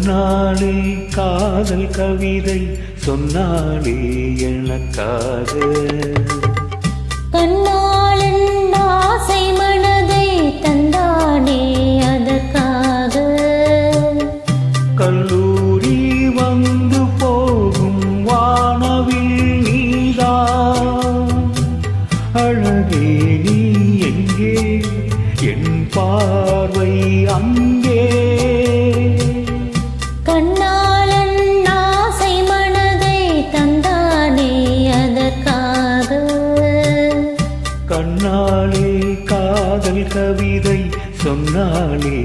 கண்ணாலே காதல் கவிதை சொன்னாலே எனக்காக கண்ணாளன் ஆசை மனதை தந்தானே அதற்காக கல்லூரி வந்து போகும் வானவில் நீதான் அழகே நீ எங்கே என் பார்வை அங்கே கண்ணாளன் ஆசை மனதை தந்தானே அதற்காக கண்ணாலே காதல் கவிதை சொன்னாலே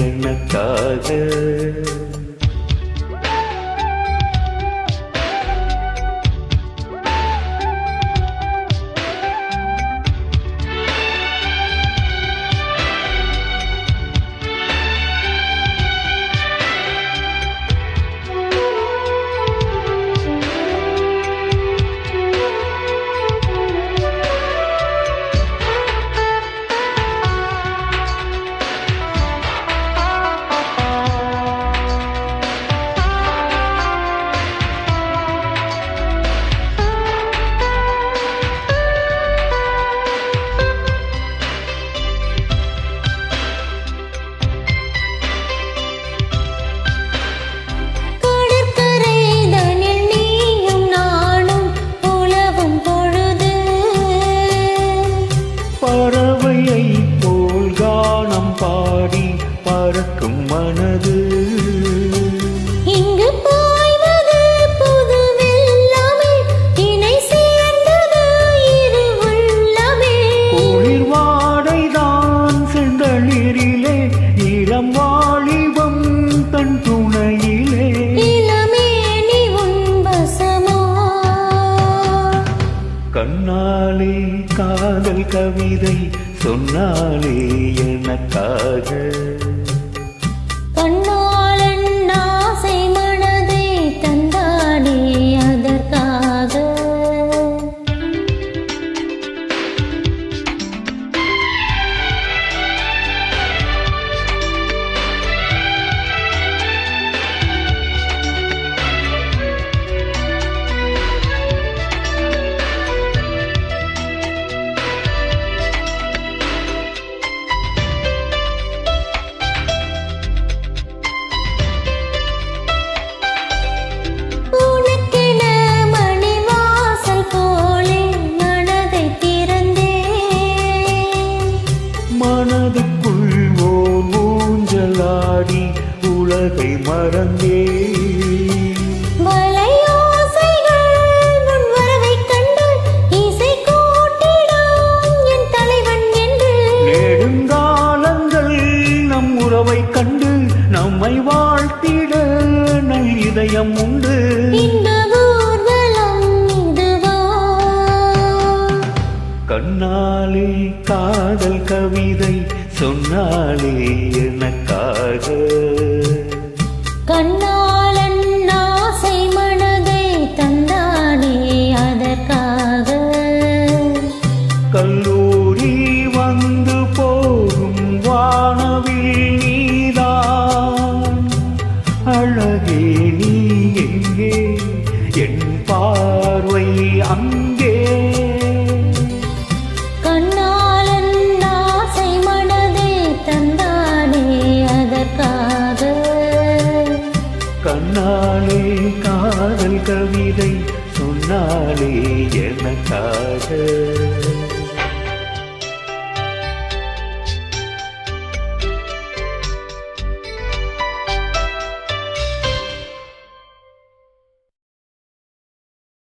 எனக்காக பறவையை போல் கானம் பாடி பறக்கும் மனது இங்கு பாய்வது புது வெள்ளமே இணை சேர்ந்தது இரு உள்ளமே குளிர் வாடைதான் செந்தளிரிலே இளம் வாலிபம் தன் துணையிலே இளமே நீ உன் வசமோ கண்ணாலே காதல் கவிதை சொன்னாலே எனக்காக கண்ணாளன் ஆசை மனதை தந்தானே அதற்காக மனதுக்குள் ஓர் ஊஞ்சலாடி உலகை மறந்தே வலையோசைகள் உன் வரவைக் கண்டு இசை கூட்டிடும் என் தலைவன் என்று நெடுங்காலங்கள் நம் உறவைக் கண்டு நம்மை வாழ்த்திட நல் இதயம் உண்டு இந்த ஊர்வலம் இதுவோ கண்ணாலே காதல் கவிதை சொன்னாலே எனக்காக கண்ணாளன் ஆசை மனதை தந்தானே அதற்காக கல்லூரி வந்து போகும் வானவில் நீதான் அழகே நீ எங்கே என் பார்வை அங்கே கண்ணாளன் ஆசை மனதை தந்தானே அதற்காக கண்ணாலே காதல் கவிதை சொன்னாலே எனக்காக